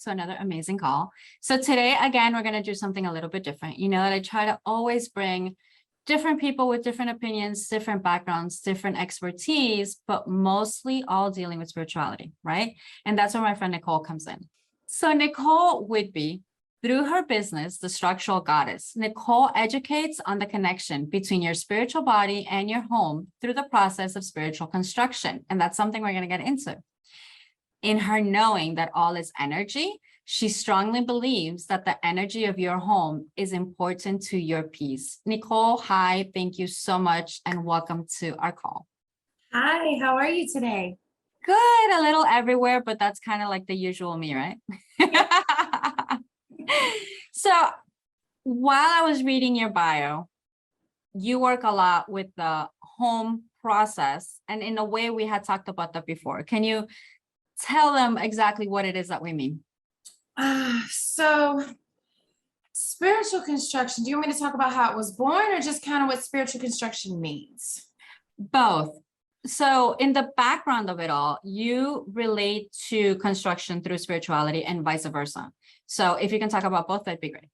to another amazing call. So today, again, we're going to do something a little bit different. You know that I try to always bring different people with different opinions, different backgrounds, different expertise, but mostly all dealing with spirituality, right? And that's where my friend Nicole comes in. So Nicole Whidbee, through her business, The Structural Goddess, Nicole educates on the connection between your spiritual body and your home through the process of spiritual construction. And that's something we're going to get into. In her knowing that all is energy, she strongly believes that the energy of your home is important to your peace. Nicole, hi, thank you so much and welcome to our call. Hi, how are you today? Good, a little everywhere, but that's kind of like the usual me, right? So while I was reading your bio, you work a lot with the home process, and in a way we had talked about that before. Can you tell them exactly what it is that we mean? So spiritual construction, do you want me to talk about how it was born or just kind of what spiritual construction means? Both. So in the background of it all, you relate to construction through spirituality and vice versa. So if you can talk about both, that'd be great.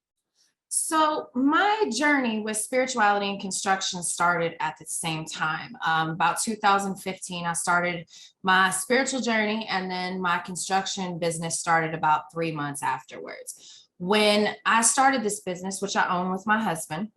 So my journey with spirituality and construction started at the same time. About 2015, I started my spiritual journey, and then my construction business started about 3 months afterwards. When I started this business, which I own with my husband,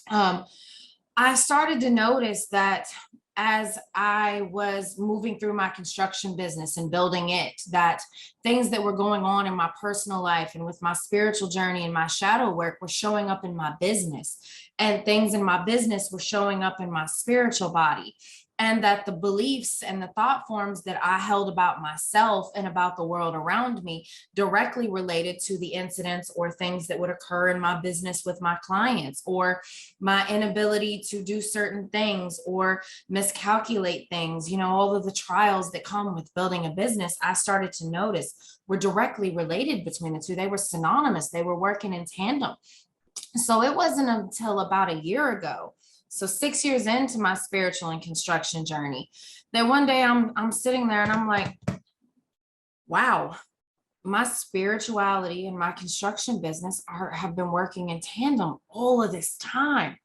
I started to notice that as I was moving through my construction business and building it, that things that were going on in my personal life and with my spiritual journey and my shadow work were showing up in my business, and things in my business were showing up in my spiritual body. And that the beliefs and the thought forms that I held about myself and about the world around me directly related to the incidents or things that would occur in my business with my clients, or my inability to do certain things or miscalculate things. You know, all of the trials that come with building a business, I started to notice were directly related between the two. They were synonymous. They were working in tandem. So it wasn't until about a year ago, so 6 years into my spiritual and construction journey, that one day I'm sitting there and I'm like, wow, my spirituality and my construction business have been working in tandem all of this time.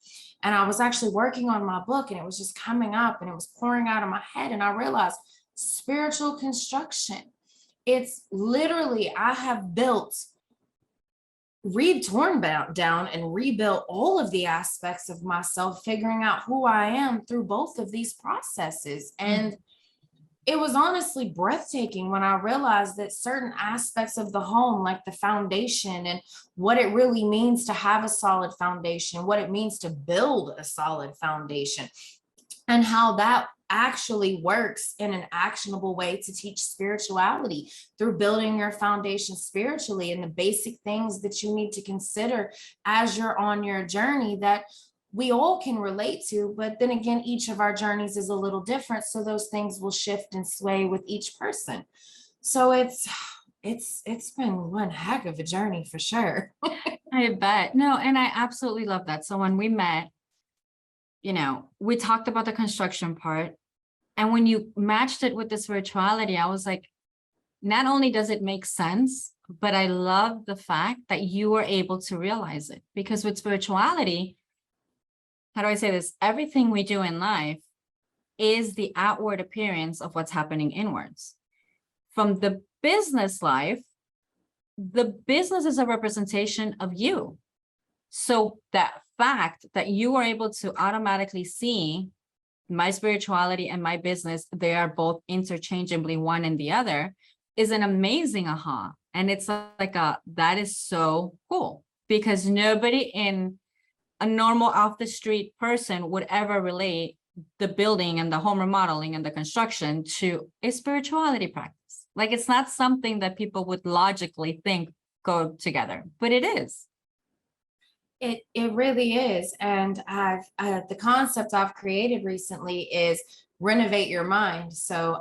And I was actually working on my book, and it was just coming up and it was pouring out of my head. And I realized spiritual construction, it's literally, I have torn down and rebuilt all of the aspects of myself, figuring out who I am through both of these processes. And it was honestly breathtaking when I realized that certain aspects of the home, like the foundation and what it really means to have a solid foundation, what it means to build a solid foundation, and how that actually works in an actionable way to teach spirituality through building your foundation spiritually, and the basic things that you need to consider as you're on your journey that we all can relate to. But then again, each of our journeys is a little different, so those things will shift and sway with each person. So it's been one heck of a journey for sure. I bet. No, and I absolutely love that. So when we met, you know, we talked about the construction part. And when you matched it with the spirituality, I was like, not only does it make sense, but I love the fact that you were able to realize it. Because with spirituality, how do I say this? Everything we do in life is the outward appearance of what's happening inwards. From the business life, the business is a representation of you. So that fact that you are able to automatically see my spirituality and my business, they are both interchangeably one and the other, is an amazing aha. And it's like that is so cool, because nobody in a normal off the street person would ever relate the building and the home remodeling and the construction to a spirituality practice. Like, it's not something that people would logically think go together, but it is. It really is. And the concept I've created recently is renovate your mind. So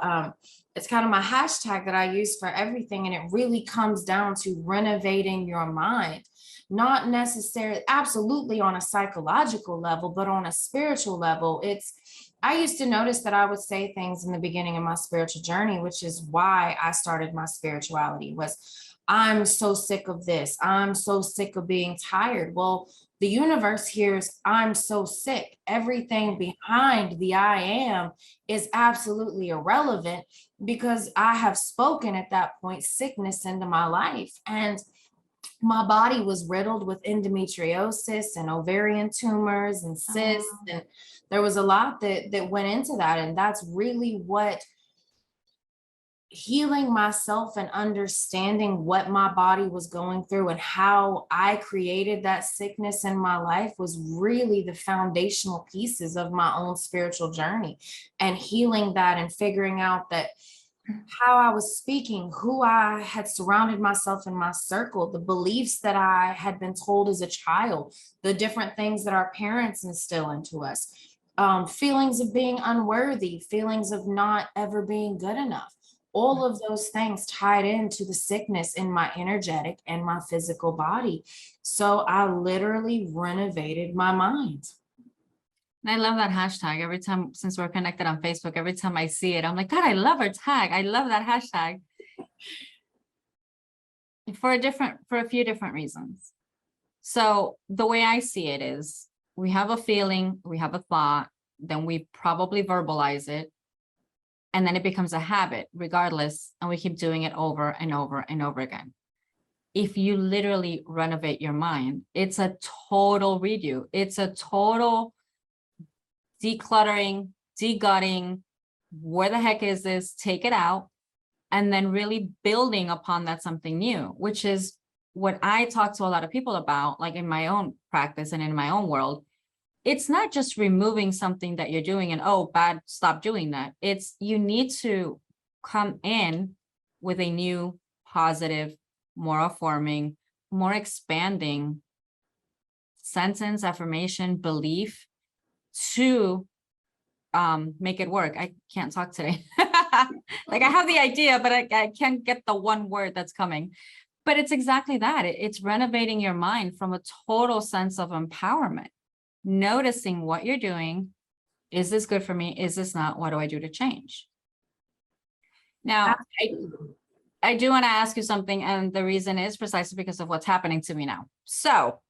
it's kind of my hashtag that I use for everything. And it really comes down to renovating your mind, not necessarily absolutely on a psychological level, but on a spiritual level. I used to notice that I would say things in the beginning of my spiritual journey, which is why I started my spirituality, was I'm so sick of this. I'm so sick of being tired. Well, the universe hears, I'm so sick. Everything behind the I am is absolutely irrelevant because I have spoken at that point sickness into my life. And my body was riddled with endometriosis and ovarian tumors and cysts. And there was a lot that went into that. And that's really what healing myself and understanding what my body was going through and how I created that sickness in my life was really the foundational pieces of my own spiritual journey, and healing that and figuring out that how I was speaking, who I had surrounded myself in my circle, the beliefs that I had been told as a child, the different things that our parents instill into us, feelings of being unworthy, feelings of not ever being good enough. All of those things tied into the sickness in my energetic and my physical body. So I literally renovated my mind. And I love that hashtag. Every time, since we're connected on Facebook, every time I see it, I'm like, God, I love her tag. I love that hashtag. For a few different reasons. So the way I see it is we have a feeling, we have a thought, then we probably verbalize it. And then it becomes a habit regardless. And we keep doing it over and over and over again. If you literally renovate your mind, it's a total redo. It's a total decluttering, degutting. Where the heck is this? Take it out. And then really building upon that something new, which is what I talk to a lot of people about, like in my own practice and in my own world. It's not just removing something that you're doing and, oh, bad, stop doing that. It's you need to come in with a new, positive, more affirming, more expanding sentence, affirmation, belief to make it work. I can't talk today. Like I have the idea, but I can't get the one word that's coming. But it's exactly that. It's renovating your mind from a total sense of empowerment. Noticing what you're doing. Is this good for me? Is this not? What do I do to change? Now, I do want to ask you something, and the reason is precisely because of what's happening to me now. So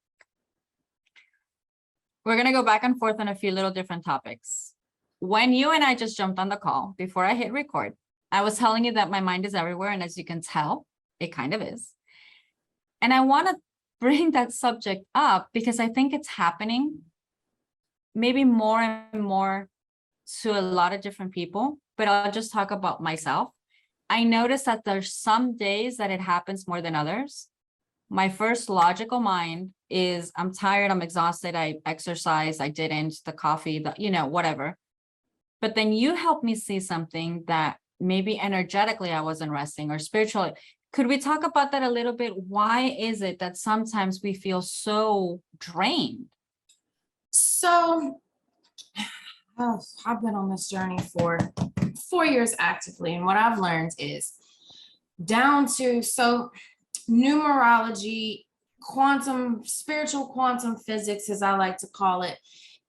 we're going to go back and forth on a few little different topics. When you and I just jumped on the call, before I hit record, I was telling you that my mind is everywhere, and as you can tell, it kind of is. And I want to bring that subject up because I think it's happening maybe more and more to a lot of different people, but I'll just talk about myself. I noticed that there's some days that it happens more than others. My first logical mind is I'm tired, I'm exhausted, I exercised, I didn't, the coffee, whatever. But then you helped me see something that maybe energetically I wasn't resting or spiritually. Could we talk about that a little bit? Why is it that sometimes we feel so drained? So I've been on this journey for 4 years actively. And what I've learned is so numerology, spiritual quantum physics, as I like to call it,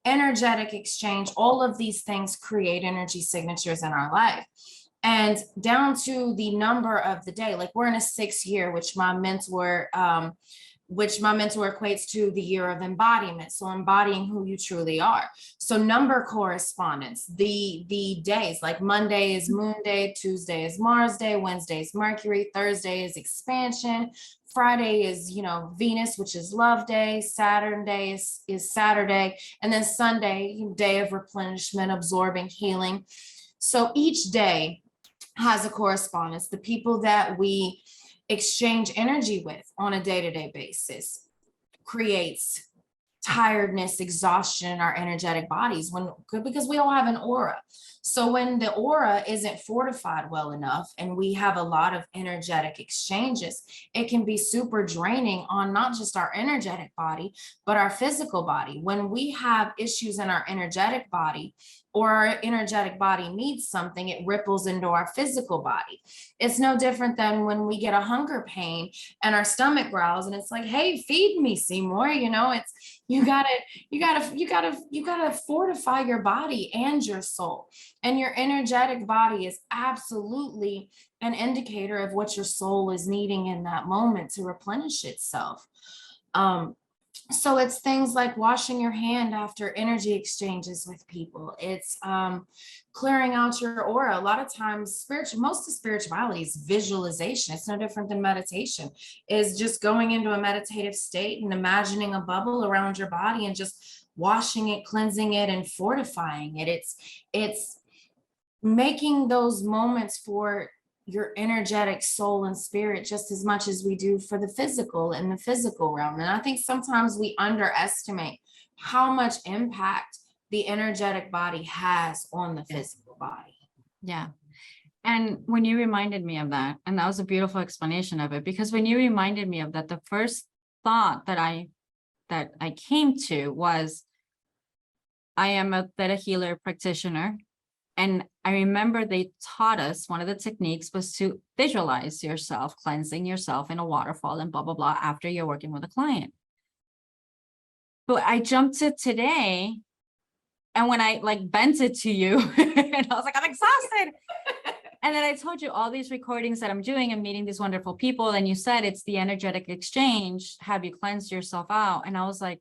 energetic exchange, all of these things create energy signatures in our life. And down to the number of the day, like we're in a 6th year, which my mentor equates to the year of embodiment. So embodying who you truly are. So number correspondence, the days, like Monday is Moon Day, Tuesday is Mars Day, Wednesday is Mercury, Thursday is expansion, Friday is, Venus, which is love day, Saturday is Saturday, and then Sunday, day of replenishment, absorbing, healing. So each day has a correspondence. The people that we exchange energy with on a day-to-day basis creates tiredness, exhaustion in our energetic bodies because we all have an aura. So when the aura isn't fortified well enough and we have a lot of energetic exchanges, it can be super draining on not just our energetic body, but our physical body. When we have issues in our energetic body, or our energetic body needs something, it ripples into our physical body. It's no different than when we get a hunger pain and our stomach growls and it's like, hey, feed me, Seymour. You gotta fortify your body and your soul. And your energetic body is absolutely an indicator of what your soul is needing in that moment to replenish itself. So it's things like washing your hand after energy exchanges with people. It's clearing out your aura. A lot of times, most of spirituality is visualization. It's no different than meditation. Is just going into a meditative state and imagining a bubble around your body and just washing it, cleansing it, and fortifying it. It's making those moments for your energetic soul and spirit just as much as we do for the physical in the physical realm. And I think sometimes we underestimate how much impact the energetic body has on the physical body. Yeah. And when you reminded me of that, and that was a beautiful explanation of it, because when you reminded me of that, the first thought that I came to was, I am a theta healer practitioner. And I remember they taught us, one of the techniques was to visualize yourself, cleansing yourself in a waterfall and blah, blah, blah, after you're working with a client. But I jumped to today, and when I like bent it to you, and I was like, I'm exhausted. And then I told you all these recordings that I'm doing and meeting these wonderful people. And you said it's the energetic exchange. Have you cleansed yourself out? And I was like,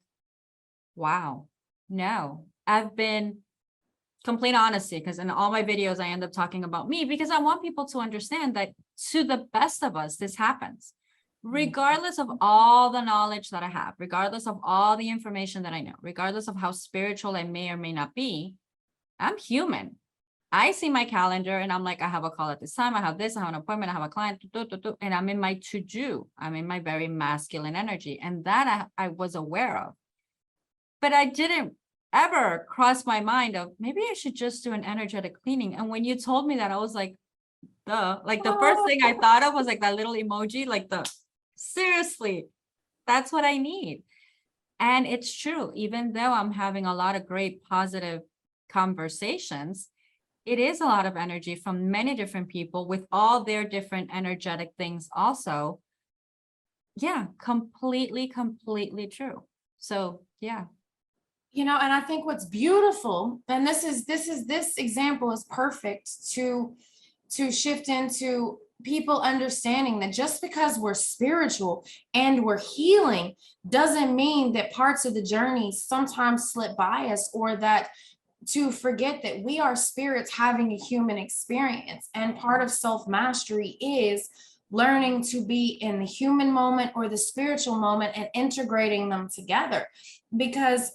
wow, no, I've been complete honesty, because in all my videos, I end up talking about me, because I want people to understand that to the best of us, this happens, regardless of all the knowledge that I have, regardless of all the information that I know, regardless of how spiritual I may or may not be. I'm human. I see my calendar and I'm like, I have a call at this time. I have this, I have an appointment, I have a client, and I'm in my to-do. I'm in my very masculine energy. And that I was aware of. But I didn't ever cross my mind of maybe I should just do an energetic cleaning. And when you told me that, I was like, duh. Like the first thing I thought of was like that little emoji, like seriously, that's what I need. And it's true. Even though I'm having a lot of great positive conversations, it is a lot of energy from many different people with all their different energetic things also. Yeah, completely true. So yeah. And I think what's beautiful, and this example is perfect to shift into people understanding that just because we're spiritual and we're healing doesn't mean that parts of the journey sometimes slip by us, or that to forget that we are spirits having a human experience. And part of self-mastery is learning to be in the human moment or the spiritual moment and integrating them together. Because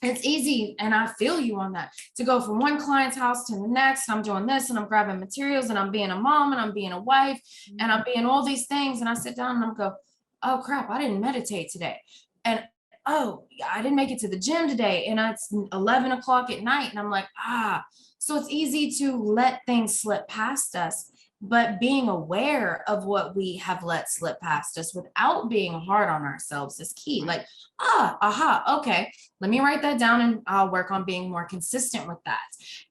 it's easy, and I feel you on that, to go from one client's house to the next. I'm doing this and I'm grabbing materials and I'm being a mom and I'm being a wife and I'm being all these things. And I sit down and I'm go, oh crap, I didn't meditate today. And oh, I didn't make it to the gym today. And it's 11 o'clock at night. And I'm like, so it's easy to let things slip past us. But being aware of what we have let slip past us without being hard on ourselves is key. Like, okay, let me write that down and I'll work on being more consistent with that.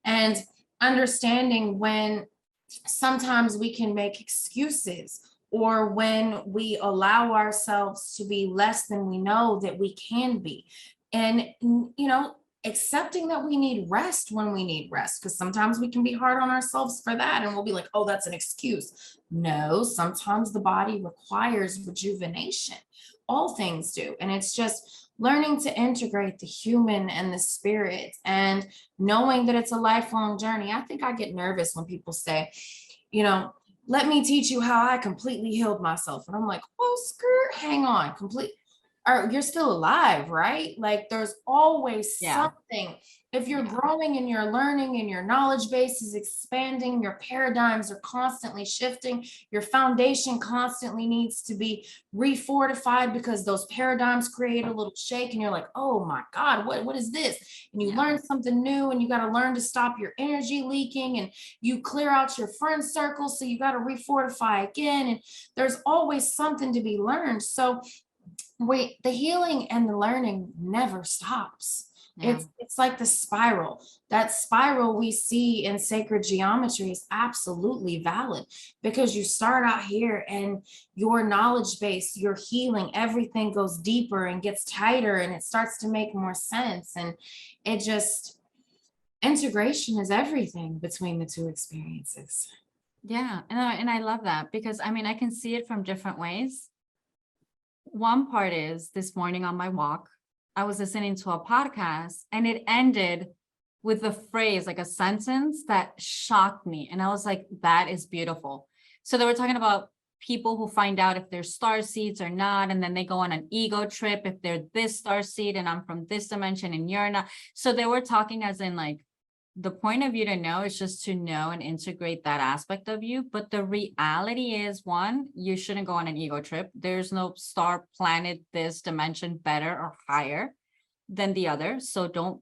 And understanding when sometimes we can make excuses, or when we allow ourselves to be less than we know that we can be. And, accepting that we need rest when we need rest, because sometimes we can be hard on ourselves for that and we'll be like, oh, that's an excuse. No, sometimes the body requires rejuvenation. All things do. And it's just learning to integrate the human and the spirit, and knowing that it's a lifelong journey. I think I get nervous when people say, let me teach you how I completely healed myself. And I'm like, well, skirt, hang on, you're still alive, right? Like there's always something. If you're growing and you're learning and your knowledge base is expanding, your paradigms are constantly shifting, your foundation constantly needs to be refortified, because those paradigms create a little shake and you're like, oh my God, what is this? And you learn something new, and you got to learn to stop your energy leaking, and you clear out your friend circle. So you got to refortify again. And there's always something to be learned. So the healing and the learning never stops. Yeah. It's like the spiral. That spiral we see in sacred geometry is absolutely valid, because you start out here and your knowledge base, your healing, everything goes deeper and gets tighter, and it starts to make more sense. And it just, integration is everything between the two experiences. Yeah. And I love that, because I mean, I can see it from different ways. One part is, this morning on my walk, I was listening to a podcast and it ended with a phrase, like a sentence that shocked me. And I was like, that is beautiful. So they were talking about people who find out if they're star seeds or not. And then they go on an ego trip if they're this star seed and I'm from this dimension and you're not. So they were talking as in like, the point of you to know is just to know and integrate that aspect of you. But the reality is, one, you shouldn't go on an ego trip. There's no star planet, this dimension better or higher than the other. So don't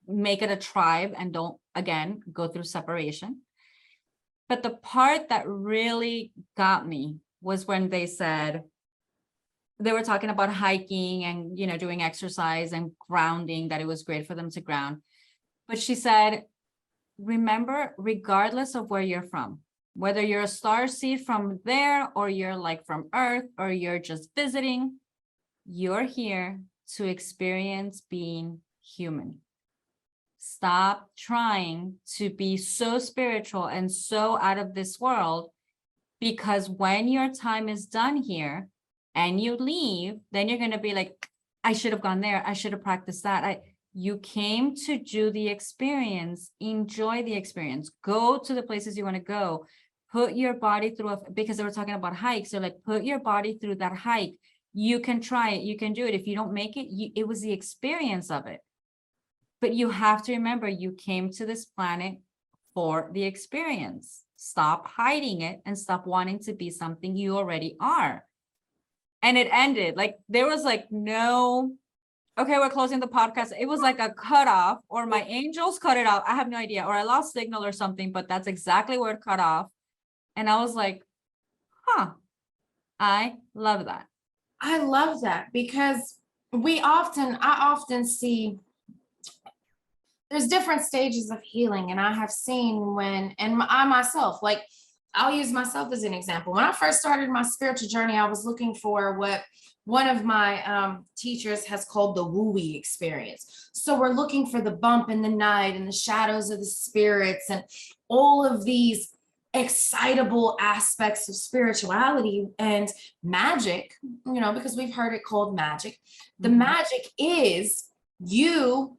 make it a tribe, and don't, again, go through separation. But the part that really got me was when they said, they were talking about hiking and, doing exercise and grounding, that it was great for them to ground. But she said, remember, regardless of where you're from, whether you're a star seed from there, or you're like from Earth, or you're just visiting, you're here to experience being human. Stop trying to be so spiritual and so out of this world, because when your time is done here and you leave, then you're going to be like, I should have gone there. I should have practiced that. You came to do the experience, enjoy the experience, go to the places you want to go, put your body through because they were talking about hikes. So like, put your body through that hike. You can try it. You can do it. If you don't make it, it was the experience of it. But you have to remember, you came to this planet for the experience. Stop hiding it and stop wanting to be something you already are. And it ended like, there was like no, okay, we're closing the podcast. It was like a cutoff, or my angels cut it off. I have no idea, or I lost signal or something, but that's exactly where it cut off. And I was like, I love that. I love that, because I often see there's different stages of healing. And I have seen I myself, like, I'll use myself as an example. When I first started my spiritual journey, I was looking for what one of my teachers has called the wooey experience. So we're looking for the bump in the night and the shadows of the spirits and all of these excitable aspects of spirituality and magic, because we've heard it called magic. The magic is you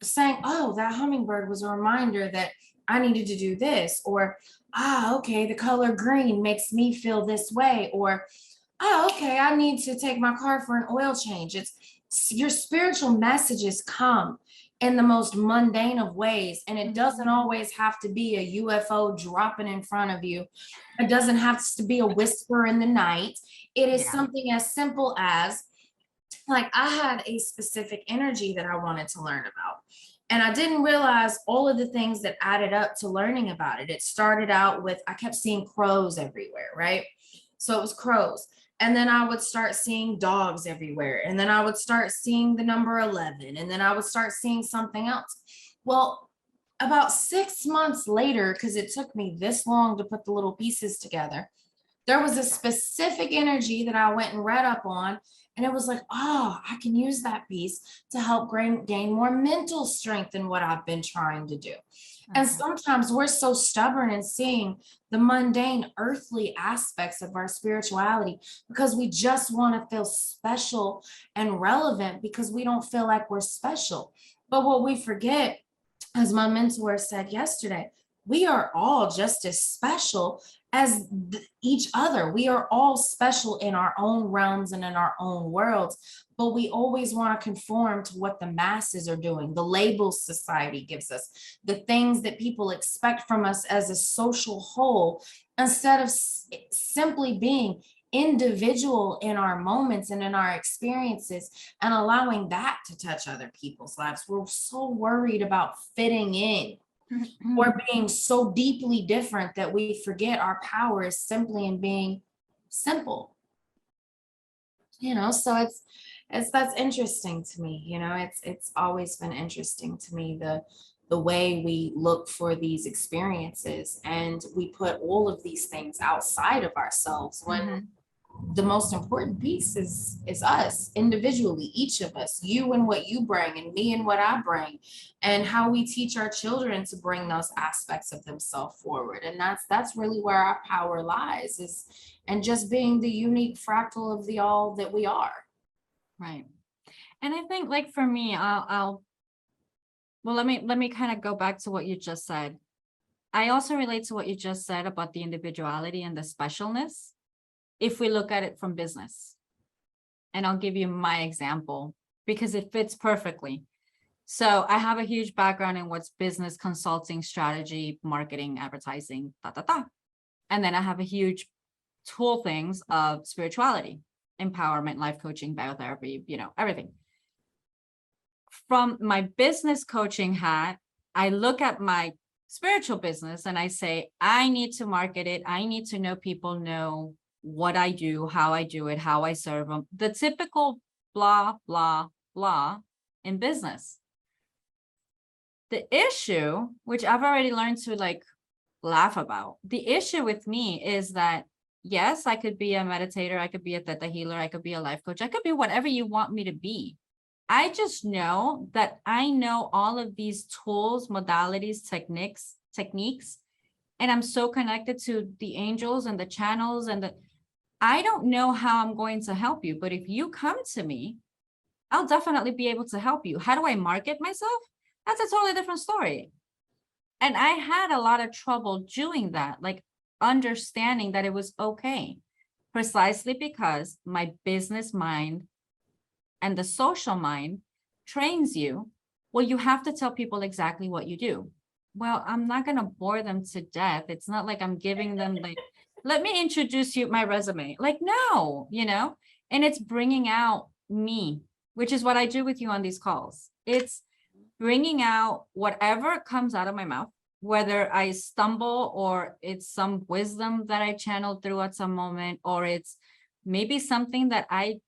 saying, oh, that hummingbird was a reminder that I needed to do this, or, okay, the color green makes me feel this way, or, okay, I need to take my car for an oil change. It's your spiritual messages come in the most mundane of ways. And it doesn't always have to be a UFO dropping in front of you. It doesn't have to be a whisper in the night. It is something as simple as, like, I had a specific energy that I wanted to learn about. And I didn't realize all of the things that added up to learning about it. It started out with, I kept seeing crows everywhere, right? So it was crows. And then I would start seeing dogs everywhere. And then I would start seeing the number 11. And then I would start seeing something else. Well, about 6 months later, because it took me this long to put the little pieces together, there was a specific energy that I went and read up on. And it was like, I can use that piece to help gain more mental strength in what I've been trying to do. And sometimes we're so stubborn in seeing the mundane earthly aspects of our spirituality because we just want to feel special and relevant, because we don't feel like we're special. But what we forget, as my mentor said yesterday, we are all just as special as each other. We are all special in our own realms and in our own worlds, but we always want to conform to what the masses are doing, the labels society gives us, the things that people expect from us as a social whole, instead of simply being individual in our moments and in our experiences and allowing that to touch other people's lives. We're so worried about fitting in or being so deeply different that we forget our power is simply in being simple. So That's interesting to me. It's always been interesting to me, the way we look for these experiences and we put all of these things outside of ourselves when Mhm. the most important piece is us individually, each of us, you and what you bring and me and what I bring, and how we teach our children to bring those aspects of themselves forward. And that's really where our power lies, is and just being the unique fractal of the all that we are. Right. And I think like for me, well, let me kind of go back to what you just said. I also relate to what you just said about the individuality and the specialness. If we look at it from business, and I'll give you my example because it fits perfectly. So I have a huge background in what's business consulting, strategy, marketing, advertising, da, da, da. And then I have a huge tool things of spirituality, empowerment, life coaching, biotherapy, everything. From my business coaching hat, I look at my spiritual business and I say, I need to market it. I need to know people know what I do, how I do it, how I serve them. The typical blah, blah, blah in business. The issue, which I've already learned to like laugh about, the issue with me is that, yes, I could be a meditator, I could be a theta healer, I could be a life coach, I could be whatever you want me to be. I just know that I know all of these tools, modalities, techniques, and I'm so connected to the angels and the channels I don't know how I'm going to help you, but if you come to me, I'll definitely be able to help you. How do I market myself? That's a totally different story. And I had a lot of trouble doing that, like understanding that it was okay, precisely because my business mind and the social mind trains you. Well, you have to tell people exactly what you do. Well, I'm not going to bore them to death. It's not like I'm giving them like, let me introduce you my resume. Like, no, and it's bringing out me, which is what I do with you on these calls. It's bringing out whatever comes out of my mouth, whether I stumble or it's some wisdom that I channeled through at some moment, or it's maybe something that I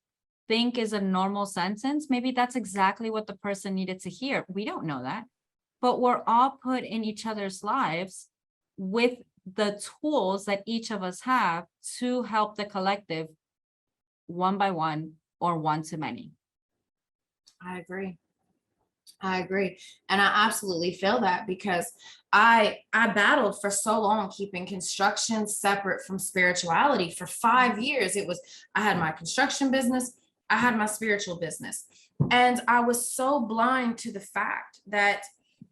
think is a normal sentence. Maybe that's exactly what the person needed to hear. We don't know that, but we're all put in each other's lives with the tools that each of us have to help the collective one by one or one to many. I agree. I agree. And I absolutely feel that because I battled for so long keeping construction separate from spirituality. For 5 years, I had my construction business, I had my spiritual business. And I was so blind to the fact that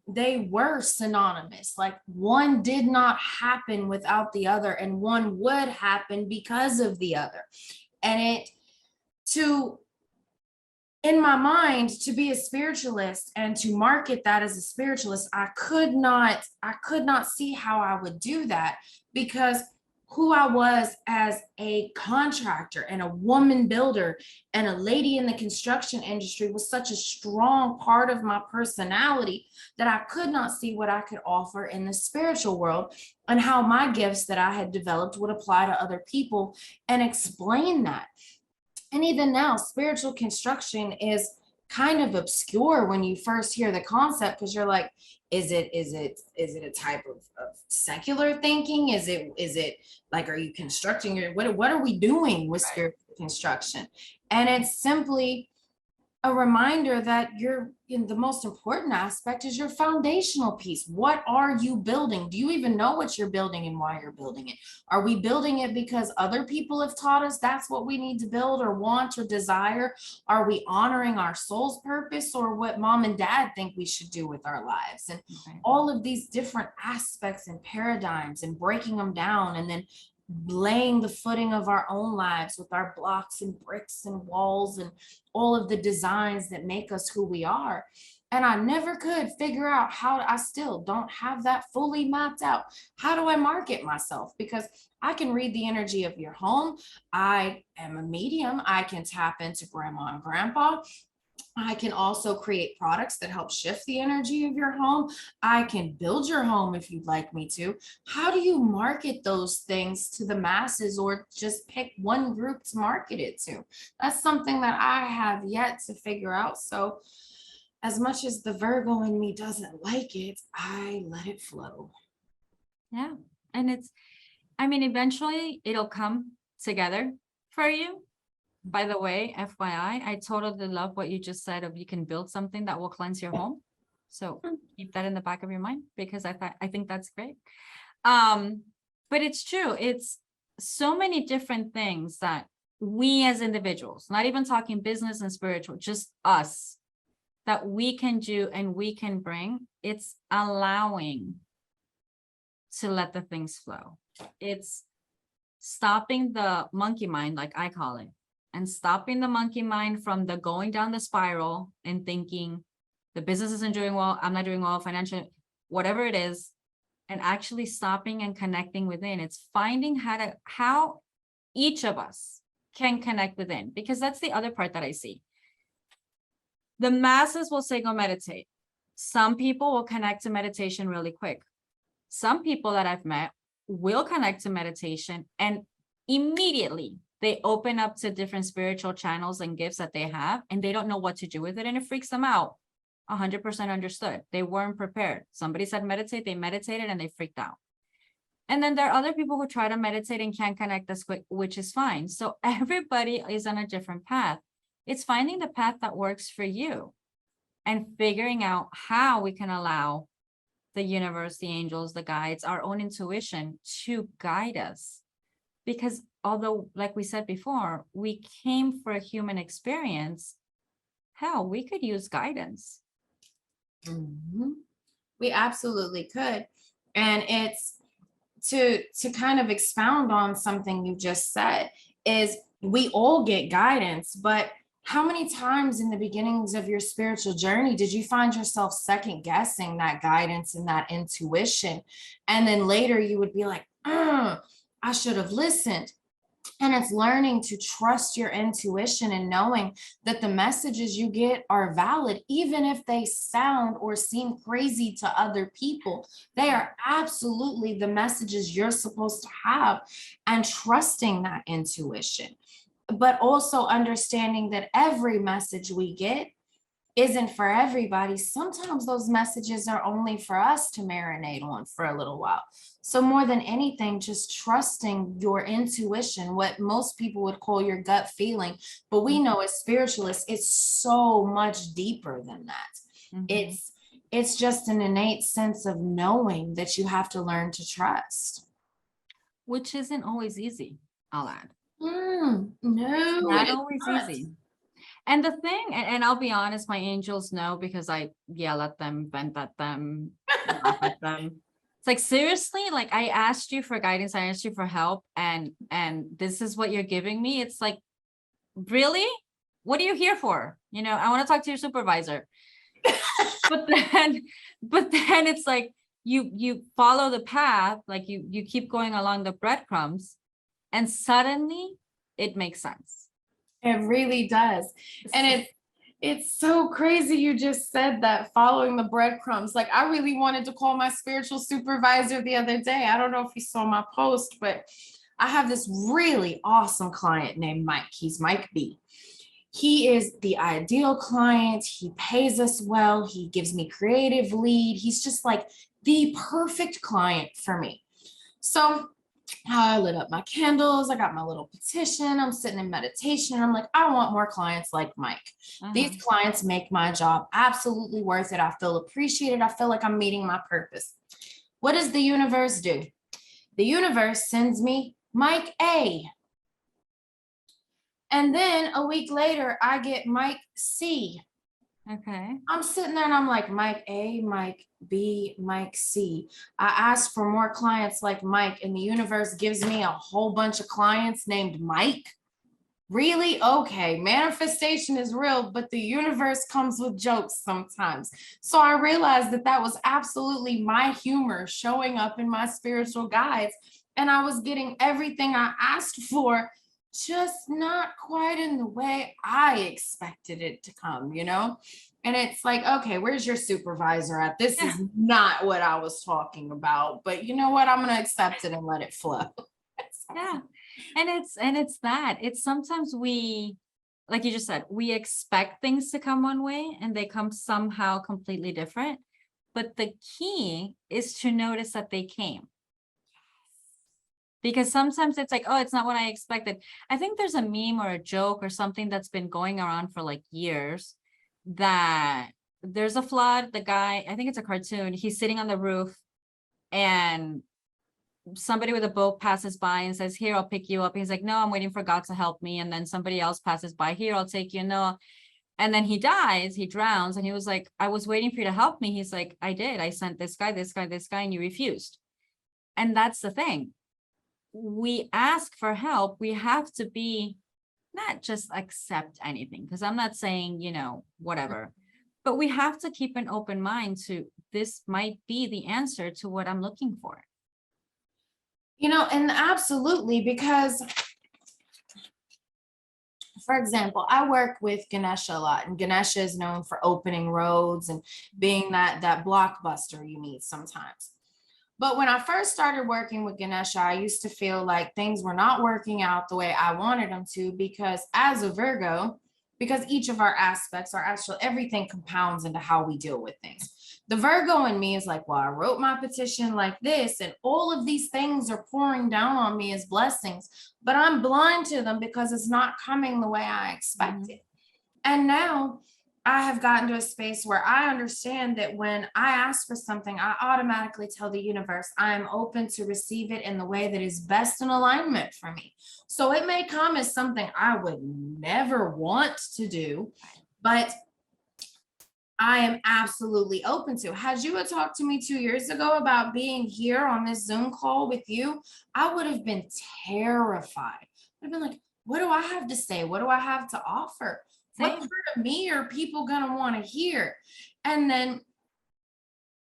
they were synonymous. Like one did not happen without the other, and one would happen because of the other. And to in my mind, to be a spiritualist and to market that as a spiritualist, I could not see how I would do that, because who I was as a contractor and a woman builder and a lady in the construction industry was such a strong part of my personality that I could not see what I could offer in the spiritual world and how my gifts that I had developed would apply to other people and explain that. And even now, spiritual construction is kind of obscure when you first hear the concept, because you're like, is it a type of secular thinking? Is it like, are you constructing your, what are we doing with Right. spiritual construction? And it's simply a reminder that the most important aspect is your foundational piece. What are you building? Do you even know what you're building and why you're building it? Are we building it because other people have taught us that's what we need to build or want or desire? Are we honoring our soul's purpose or what mom and dad think we should do with our lives? And Okay. all of these different aspects and paradigms, and breaking them down, and then laying the footing of our own lives with our blocks and bricks and walls and all of the designs that make us who we are. And I never could figure out I still don't have that fully mapped out. How do I market myself? Because I can read the energy of your home. I am a medium. I can tap into grandma and grandpa. I can also create products that help shift the energy of your home. I can build your home if you'd like me to. How do you market those things to the masses or just pick one group to market it to? That's something that I have yet to figure out. So, as much as the Virgo in me doesn't like it, I let it flow. Yeah. And I mean, eventually it'll come together for you. By the way, FYI, I totally love what you just said of you can build something that will cleanse your home. So keep that in the back of your mind, because I think that's great. But it's true. It's so many different things that we as individuals, not even talking business and spiritual, just us, that we can do and we can bring. It's allowing to let the things flow. It's stopping the monkey mind, like I call it, and stopping the monkey mind from the going down the spiral and thinking the business isn't doing well, I'm not doing well, financially, whatever it is, and actually stopping and connecting within. It's finding how each of us can connect within, because that's the other part that I see. The masses will say, go meditate. Some people will connect to meditation really quick. Some people that I've met will connect to meditation and immediately they open up to different spiritual channels and gifts that they have, and they don't know what to do with it, and it freaks them out. 100% understood. They weren't prepared. Somebody said meditate, they meditated and they freaked out. And then there are other people who try to meditate and can't connect as quick, which is fine. So everybody is on a different path. It's finding the path that works for you and figuring out how we can allow the universe, the angels, the guides, our own intuition to guide us. Because although, like we said before, we came for a human experience, hell, we could use guidance. Mhm. We absolutely could. And it's to kind of expound on something you just said, is we all get guidance, but how many times in the beginnings of your spiritual journey did you find yourself second guessing that guidance and that intuition? And then later you would be like, I should have listened. And it's learning to trust your intuition and knowing that the messages you get are valid, even if they sound or seem crazy to other people. They are absolutely the messages you're supposed to have, and trusting that intuition. But also understanding that every message we get isn't for everybody. Sometimes those messages are only for us to marinate on for a little while. So more than anything, just trusting your intuition, what most people would call your gut feeling. But we know as spiritualists, it's so much deeper than that. Mhm. It's just an innate sense of knowing that you have to learn to trust. Which isn't always easy, I'll add. No, Not it is always not. easy. And the thing, and I'll be honest, my angels know because I yell at them, vent at them, laugh at them. It's like, seriously, like I asked you for guidance, I asked you for help, and this is what you're giving me. It's like, really? What are you here for? You know, I want to talk to your supervisor. But then it's like you follow the path, like you keep going along the breadcrumbs, and suddenly it makes sense. It really does. And it's so crazy you just said that, following the breadcrumbs. Like, I really wanted to call my spiritual supervisor the other day. I don't know if you saw my post, but I have this really awesome client named Mike. He's Mike B. He is the ideal client. He pays us well. He gives me creative lead. He's just like the perfect client for me. So I lit up my candles. I got my little petition. I'm sitting in meditation. I'm like, I want more clients like Mike. Uh-huh. These clients make my job absolutely worth it. I feel appreciated. I feel like I'm meeting my purpose. What does the universe do? The universe sends me Mike A. And then a week later, I get Mike C. Okay. I'm sitting there and I'm like, Mike A, Mike B, Mike C. I asked for more clients like Mike, and the universe gives me a whole bunch of clients named Mike. Really? Okay. Manifestation is real, but the universe comes with jokes sometimes. So I realized that that was absolutely my humor showing up in my spiritual guides. And I was getting everything I asked for just not quite in the way I expected it to come, you know? And it's like, okay, where's your supervisor at? This Yeah. is not what I was talking about, but you know what? I'm going to accept it and let it flow. Yeah. And it's that. It's sometimes we, like you just said, we expect things to come one way and they come somehow completely different. But the key is to notice that they came. Because sometimes it's like, oh, it's not what I expected. I think there's a meme or a joke or something that's been going around for like years that there's a flood. The guy, I think it's a cartoon, he's sitting on the roof and somebody with a boat passes by and says, here, I'll pick you up. He's like, no, I'm waiting for God to help me. And then somebody else passes by, here, I'll take you. No. And then he dies, he drowns. And he was like, I was waiting for you to help me. He's like, I did. I sent this guy, this guy, this guy, and you refused. And that's the thing. We ask for help. We have to be not just accept anything, because I'm not saying, whatever, but we have to keep an open mind to this might be the answer to what I'm looking for. And absolutely, because for example, I work with Ganesha a lot, and Ganesha is known for opening roads and being that blockbuster you need sometimes. But when I first started working with Ganesha, I used to feel like things were not working out the way I wanted them to, because as a Virgo, because each of our aspects are actual, everything compounds into how we deal with things. The Virgo in me is like, well, I wrote my petition like this, and all of these things are pouring down on me as blessings, but I'm blind to them because it's not coming the way I expected. And now I have gotten to a space where I understand that when I ask for something, I automatically tell the universe I am open to receive it in the way that is best in alignment for me. So it may come as something I would never want to do, but I am absolutely open to. Had you had talked to me 2 years ago about being here on this Zoom call with you, I would have been terrified. I'd been like, what do I have to say? What do I have to offer? What part of me are people going to want to hear? And then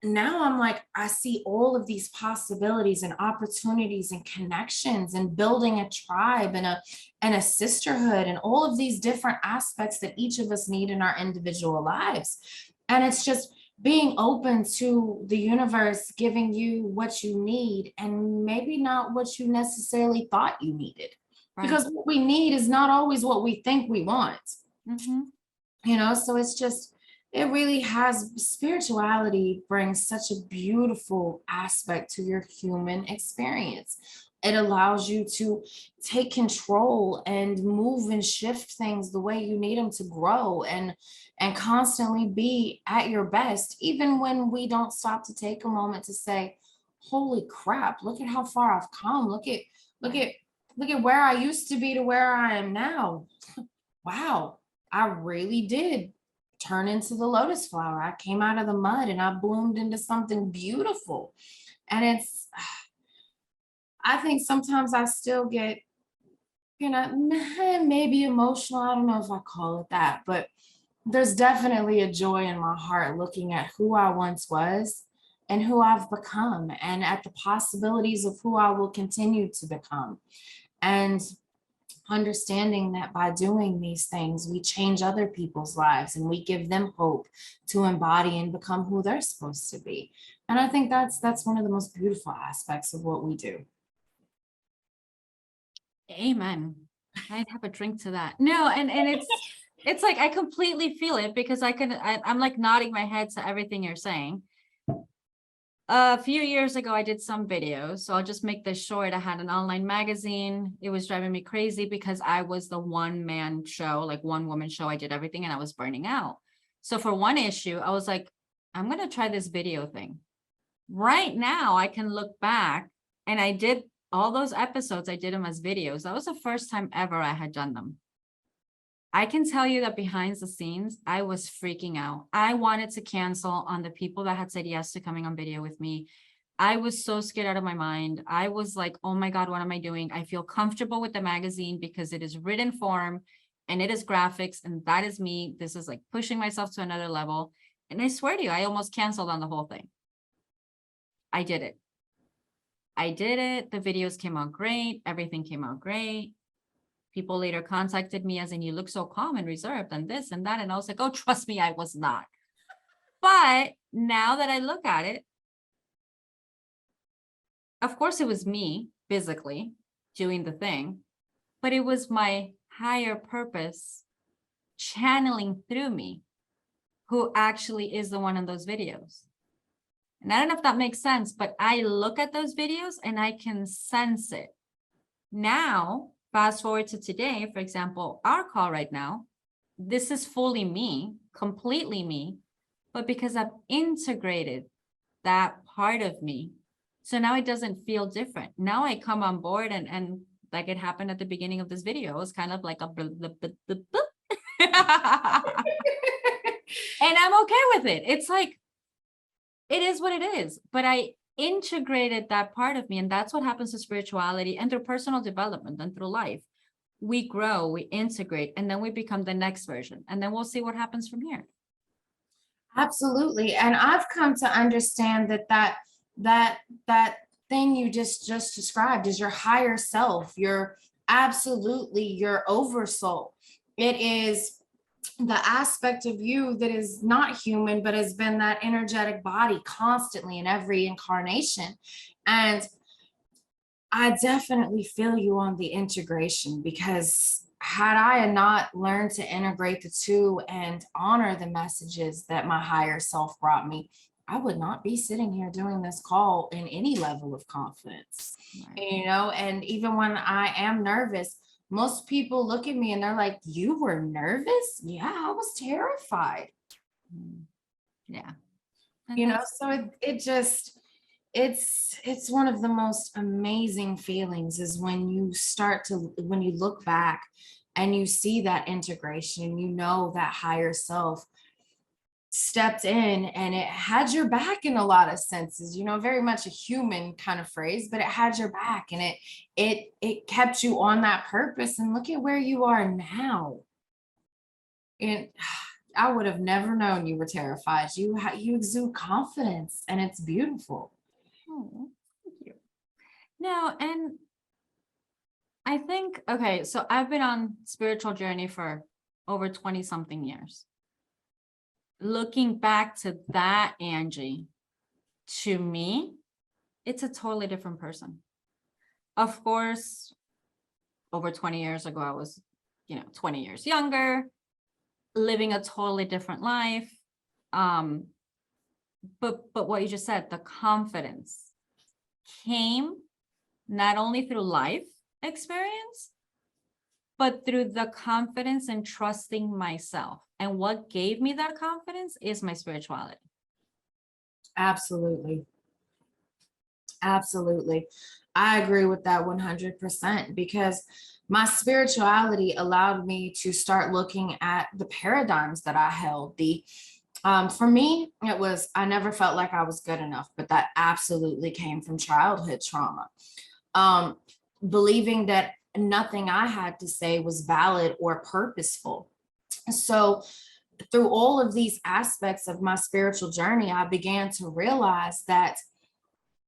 now I'm like, I see all of these possibilities and opportunities and connections and building a tribe and a sisterhood and all of these different aspects that each of us need in our individual lives. And it's just being open to the universe giving you what you need and maybe not what you necessarily thought you needed. Right. Because what we need is not always what we think we want. Mm-hmm. So it's just, it really has, spirituality brings such a beautiful aspect to your human experience. It allows you to take control and move and shift things the way you need them to grow and constantly be at your best, even when we don't stop to take a moment to say, holy crap, look at how far I've come. Look at where I used to be to where I am now. Wow, I really did turn into the lotus flower. I came out of the mud and I bloomed into something beautiful. And I think sometimes I still get, maybe emotional. I don't know if I call it that, but there's definitely a joy in my heart looking at who I once was and who I've become and at the possibilities of who I will continue to become. And understanding that by doing these things, we change other people's lives and we give them hope to embody and become who they're supposed to be. And I think that's one of the most beautiful aspects of what we do. Amen. I'd have a drink to that. No, and it's like I completely feel it because I'm like nodding my head to everything you're saying. A few years ago, I did some videos, so I'll just make this short. I had an online magazine. It was driving me crazy because I was the one man show, like one woman show. I did everything and I was burning out. So for one issue, I was like, I'm going to try this video thing. Right now, I can look back and I did all those episodes. I did them as videos. That was the first time ever I had done them. I can tell you that behind the scenes, I was freaking out. I wanted to cancel on the people that had said yes to coming on video with me. I was so scared out of my mind. I was like, oh my God, what am I doing? I feel comfortable with the magazine because it is written form and it is graphics and that is me. This is like pushing myself to another level. And I swear to you, I almost canceled on the whole thing. I did it. The videos came out great. Everything came out great. People later contacted me as in, you look so calm and reserved and this and that. And I was like, oh, trust me, I was not. But now that I look at it, of course, it was me physically doing the thing, but it was my higher purpose channeling through me who actually is the one in those videos. And I don't know if that makes sense, but I look at those videos and I can sense it. Now, fast forward to today, for example, our call right now, this is fully me, completely me, but because I've integrated that part of me, so now it doesn't feel different. Now I come on board and like it happened at the beginning of this video, it was kind of like a and I'm okay with it. It's like, it is what it is, but I integrated that part of me. And that's what happens to spirituality and through personal development and through life. We grow, we integrate, and then we become the next version. And then we'll see what happens from here. Absolutely. And I've come to understand that thing you just described is your higher self. You're absolutely your oversoul. It is the aspect of you that is not human, but has been that energetic body constantly in every incarnation. And I definitely feel you on the integration, because had I not learned to integrate the two and honor the messages that my higher self brought me, I would not be sitting here doing this call in any level of confidence. Right. And even when I am nervous, most people look at me and they're like, you were nervous? Yeah, I was terrified. Yeah. So it's one of the most amazing feelings is when you look back and you see that integration, that higher self stepped in and it had your back in a lot of senses, very much a human kind of phrase, but it had your back and it kept you on that purpose. And look at where you are now. And I would have never known you were terrified. You exude confidence and it's beautiful. Oh, thank you. No, and I think, okay, so I've been on spiritual journey for over 20 something years. Looking back to that Angie, to me, it's a totally different person. Of course, over 20 years ago, I was, 20 years younger, living a totally different life. But what you just said, the confidence came not only through life experience, but through the confidence and trusting myself. And what gave me that confidence is my spirituality. Absolutely. Absolutely. I agree with that 100% because my spirituality allowed me to start looking at the paradigms that I held. For me, it was, I never felt like I was good enough, but that absolutely came from childhood trauma. Believing that nothing I had to say was valid or purposeful. So through all of these aspects of my spiritual journey, I began to realize that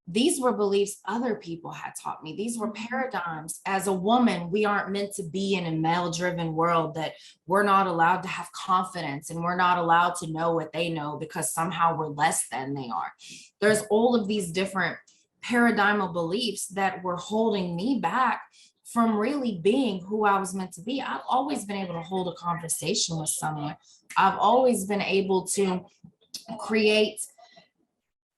these were beliefs other people had taught me. These were paradigms. As a woman, we aren't meant to be in a male-driven world, that we're not allowed to have confidence and we're not allowed to know what they know because somehow we're less than they are. There's all of these different paradigmal beliefs that were holding me back from really being who I was meant to be. I've always been able to hold a conversation with someone. I've always been able to create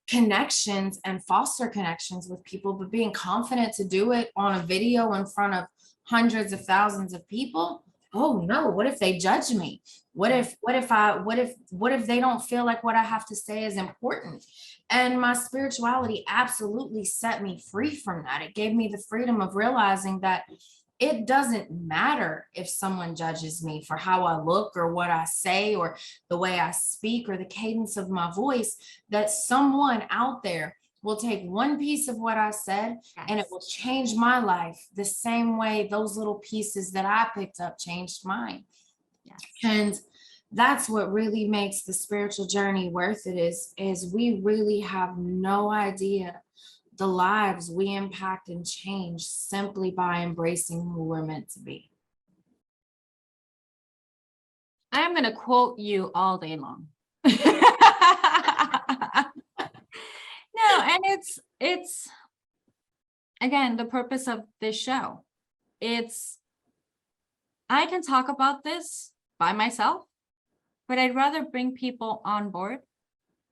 connections and foster connections with people, but being confident to do it on a video in front of hundreds of thousands of people. Oh no, what if they judge me? What if they don't feel like what I have to say is important? And my spirituality absolutely set me free from that. It gave me the freedom of realizing that it doesn't matter if someone judges me for how I look or what I say or the way I speak or the cadence of my voice, that someone out there will take one piece of what I said and it will change my life the same way those little pieces that I picked up changed mine. Yes. And that's what really makes the spiritual journey worth it, is we really have no idea the lives we impact and change simply by embracing who we're meant to be. I'm going to quote you all day long. No, and it's again, the purpose of this show. I can talk about this by myself, but I'd rather bring people on board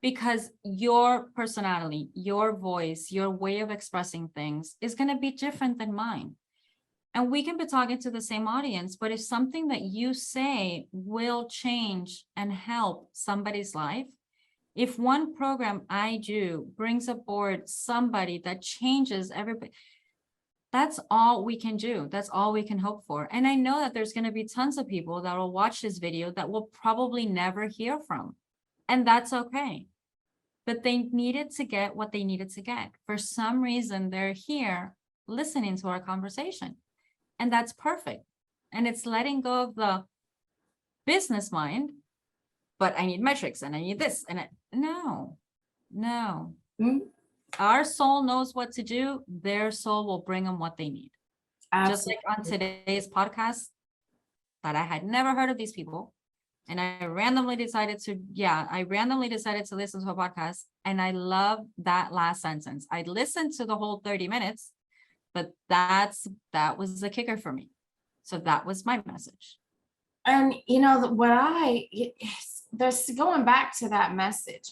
because your personality, your voice, your way of expressing things is going to be different than mine. And we can be talking to the same audience, but if something that you say will change and help somebody's life, if one program I do brings aboard somebody that changes everybody, that's all we can do. That's all we can hope for. And I know that there's going to be tons of people that will watch this video that will probably never hear from. And that's okay. But they needed to get what they needed to get. For some reason, they're here listening to our conversation. And that's perfect. And it's letting go of the business mind, but I need metrics and I need this. And no. Mm-hmm. Our soul knows what to do. Their soul will bring them what they need. Absolutely. Just like on today's podcast, that I had never heard of these people. And I randomly decided to listen to a podcast. And I love that last sentence. I listened to the whole 30 minutes, but that was the kicker for me. So that was my message. And there's going back to that message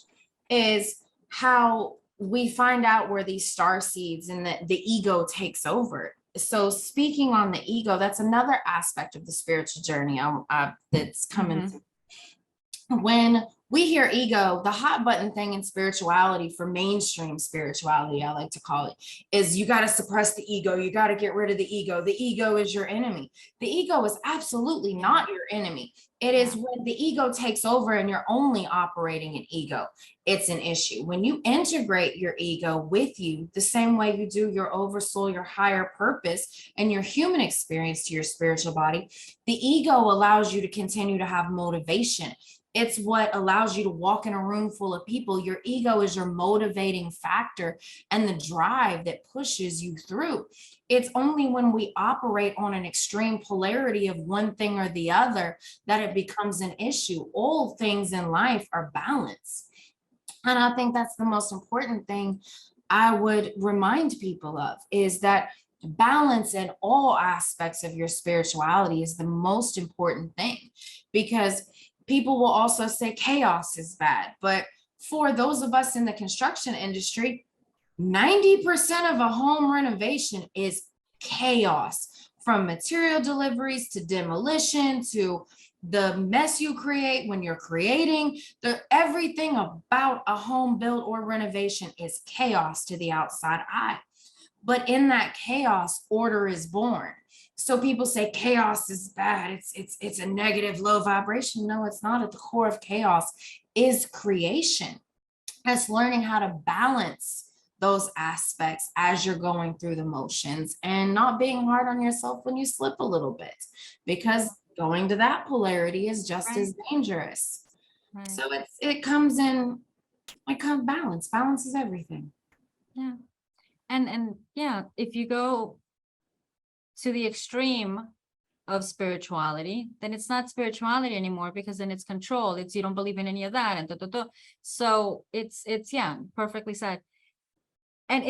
is how we find out where these star seeds and the ego takes over. So speaking on the ego, that's another aspect of the spiritual journey that's coming. Mm-hmm. When we hear ego, the hot button thing in spirituality, for mainstream spirituality, I like to call it, is you got to suppress the ego. You got to get rid of the ego. The ego is your enemy. The ego is absolutely not your enemy. It is when the ego takes over and you're only operating in ego, it's an issue. When you integrate your ego with you, the same way you do your oversoul, your higher purpose, and your human experience to your spiritual body, the ego allows you to continue to have motivation. It's what allows you to walk in a room full of people. Your ego is your motivating factor and the drive that pushes you through. It's only when we operate on an extreme polarity of one thing or the other that it becomes an issue. All things in life are balanced. And I think that's the most important thing I would remind people of, is that balance in all aspects of your spirituality is the most important thing, because people will also say chaos is bad. But for those of us in the construction industry, 90% of a home renovation is chaos, from material deliveries to demolition to the mess you create when you're creating. Everything about a home build or renovation is chaos to the outside eye. But in that chaos, order is born. So people say chaos is bad. It's a negative, low vibration. No, it's not. At the core of chaos is creation. It's learning how to balance those aspects as you're going through the motions and not being hard on yourself when you slip a little bit, because going to that polarity is just as dangerous. Right. So it comes balance. Balance is everything. Yeah. And yeah, if you go to the extreme of spirituality, then it's not spirituality anymore, because then it's control. It's you don't believe in any of that, and so it's yeah, perfectly said. And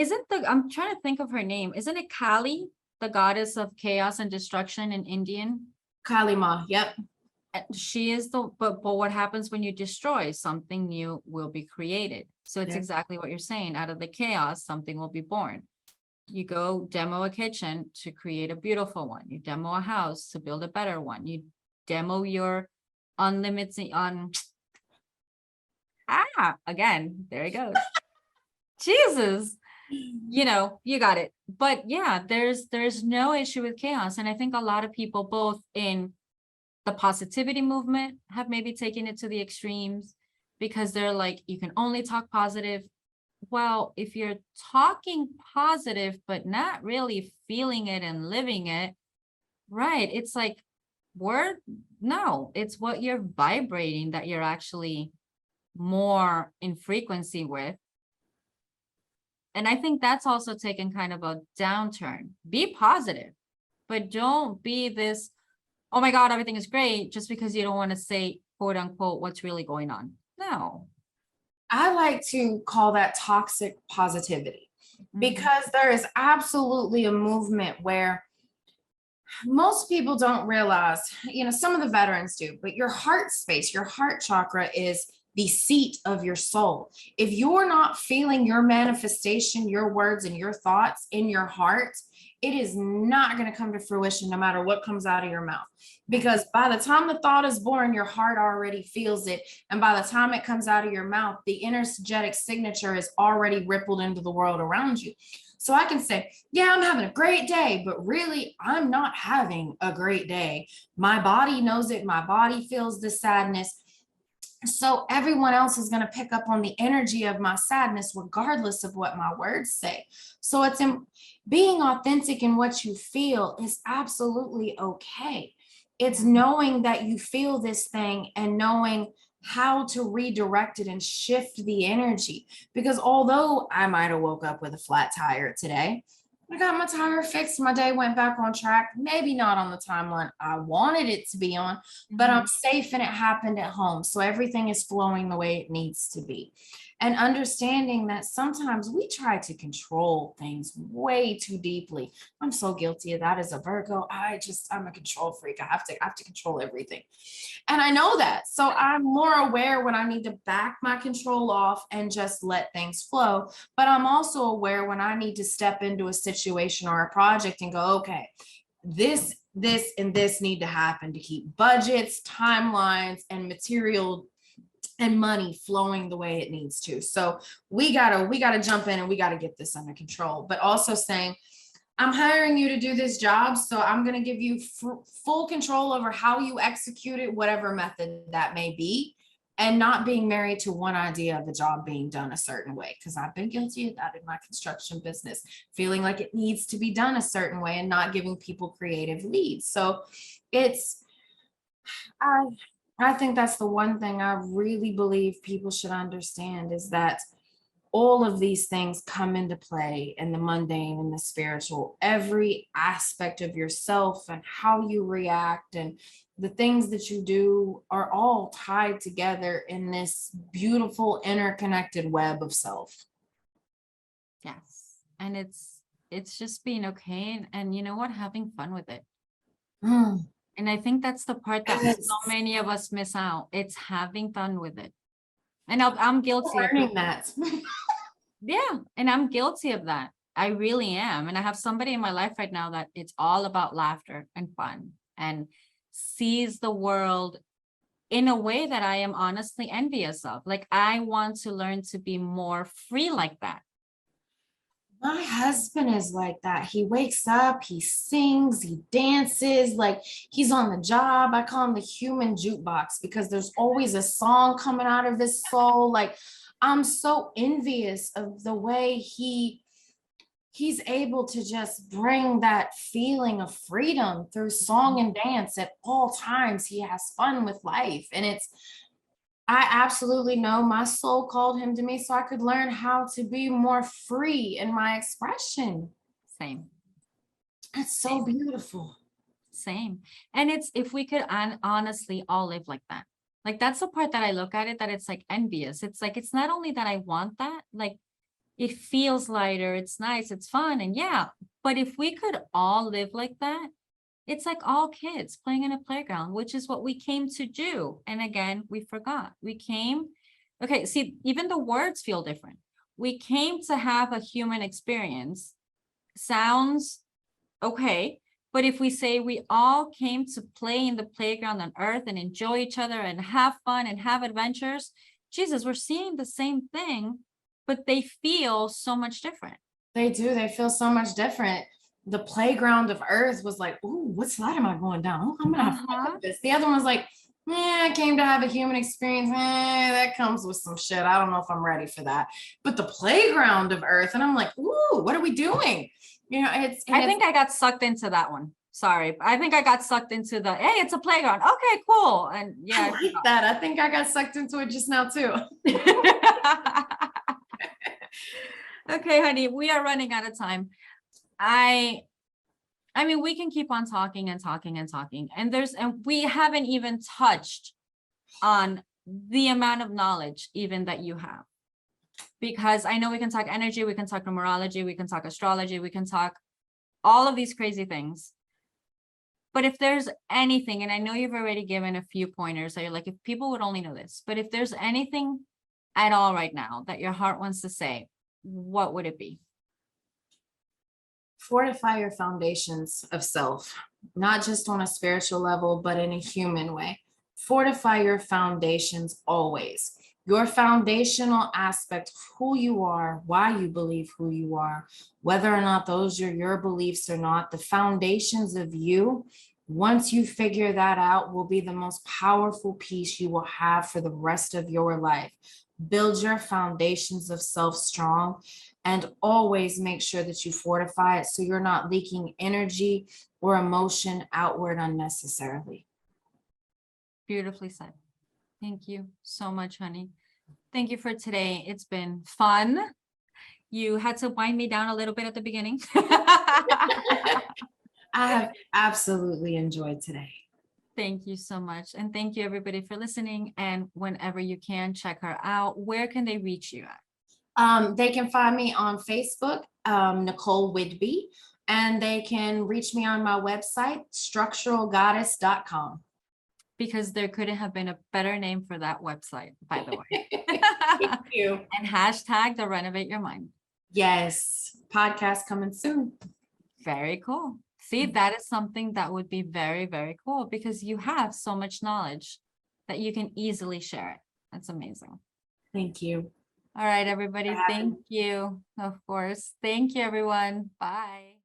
I'm trying to think of her name. Isn't it Kali, the goddess of chaos and destruction in Indian? Kali Ma, yep. She is but what happens when you destroy something? New will be created. So it's exactly what you're saying. Out of the chaos, something will be born. You go demo a kitchen to create a beautiful one. You demo a house to build a better one. You demo your unlimited again, there it goes. Jesus, you got it. But yeah, there's no issue with chaos. And I think a lot of people, both in the positivity movement, have maybe taken it to the extremes, because they're like, you can only talk positive. Well, if you're talking positive, but not really feeling it and living it, right? It's like it's what you're vibrating that you're actually more in frequency with. And I think that's also taken kind of a downturn. Be positive, but don't be this oh my God, everything is great, just because you don't want to say, quote unquote, what's really going on. No. I like to call that toxic positivity, Mhm. because there is absolutely a movement where most people don't realize, some of the veterans do, but your heart space, your heart chakra is the seat of your soul. If you're not feeling your manifestation, your words, and your thoughts in your heart, it is not going to come to fruition no matter what comes out of your mouth. Because by the time the thought is born, your heart already feels it. And by the time it comes out of your mouth, the energetic signature is already rippled into the world around you. So I can say, yeah, I'm having a great day, but really, I'm not having a great day. My body knows it. My body feels the sadness. So everyone else is going to pick up on the energy of my sadness, regardless of what my words say. So it's being authentic in what you feel is absolutely okay. It's knowing that you feel this thing and knowing how to redirect it and shift the energy. Because although I might have woke up with a flat tire today, I got my tire fixed. My day went back on track. Maybe not on the timeline I wanted it to be on, but I'm safe and it happened at home. So everything is flowing the way it needs to be. And understanding that sometimes we try to control things way too deeply. I'm so guilty of that as a Virgo. I'm a control freak. I have to control everything. And I know that. So I'm more aware when I need to back my control off and just let things flow. But I'm also aware when I need to step into a situation or a project and go, okay, this, and this need to happen to keep budgets, timelines, and material and money flowing the way it needs to. So we gotta jump in and we gotta get this under control, but also saying, I'm hiring you to do this job, so I'm going to give you full control over how you execute it, whatever method that may be, and not being married to one idea of the job being done a certain way. Because I've been guilty of that in my construction business, feeling like it needs to be done a certain way and not giving people creative leads. So I think that's the one thing I really believe people should understand, is that all of these things come into play in the mundane and the spiritual. Every aspect of yourself and how you react and the things that you do are all tied together in this beautiful interconnected web of self. Yes. And it's just being okay. And you know what? Having fun with it. Mm, And I think that's the part that yes. so many of us miss out. It's having fun with it. And I'm guilty of Learning that. Yeah. And I'm guilty of that. I really am. And I have somebody in my life right now that it's all about laughter and fun and sees the world in a way that I am honestly envious of. Like, I want to learn to be more free like that. My husband is like that. He wakes up, he sings, he dances, like he's on the job. I call him the human jukebox because there's always a song coming out of his soul. Like, I'm so envious of the way he's able to just bring that feeling of freedom through song and dance at all times. He has fun with life. And I absolutely know my soul called him to me so I could learn how to be more free in my expression. Same. That's so beautiful. Same. And it's, if we could honestly all live like that. Like, that's the part that I look at it, that it's like envious. It's like, it's not only that I want that, like, it feels lighter, it's nice, it's fun. And yeah, but if we could all live like that, it's like all kids playing in a playground, which is what we came to do. And again, we forgot. We came, okay, see, even the words feel different. We came to have a human experience. Sounds okay. But if we say we all came to play in the playground on earth and enjoy each other and have fun and have adventures, Jesus, we're seeing the same thing, but they feel so much different. They do. They feel so much different. The playground of earth was like, ooh, what slide am I going down? Oh, I'm gonna have fun with this. The other one's like, I came to have a human experience. That comes with some shit. I don't know if I'm ready for that. But the playground of earth, and I'm like, ooh, what are we doing? I think I got sucked into that one. Sorry. I think I got sucked into the, hey, it's a playground. Okay, cool. And yeah. I like that. I think I got sucked into it just now too. Okay, honey, we are running out of time. I I mean, we can keep on talking and talking and talking, and we haven't even touched on the amount of knowledge even that you have. Because I know we can talk energy, we can talk numerology, we can talk astrology, we can talk all of these crazy things. But if there's anything, and I know you've already given a few pointers that you're like, if people would only know this, but if there's anything at all right now that your heart wants to say, what would it be? Fortify your foundations of self, not just on a spiritual level, but in a human way. Fortify your foundations always. Your foundational aspect of who you are, why you believe who you are, whether or not those are your beliefs or not, the foundations of you, once you figure that out, will be the most powerful piece you will have for the rest of your life. Build your foundations of self strong, and always make sure that you fortify it so you're not leaking energy or emotion outward unnecessarily. Beautifully said. Thank you so much, honey. Thank you for today. It's been fun. You had to wind me down a little bit at the beginning. I have absolutely enjoyed today. Thank you so much. And thank you everybody for listening. And whenever you can, check her out. Where can they reach you at? They can find me on Facebook, Nicole Whidbee, and they can reach me on my website, structuralgoddess.com. Because there couldn't have been a better name for that website, by the way. Thank you. And hashtag the Renovate Your Mind. Yes, podcast coming soon. Very cool. See, that is something that would be very, very cool because you have so much knowledge that you can easily share it. That's amazing. Thank you. All right, everybody. Thank you. Of course. Thank you, everyone. Bye.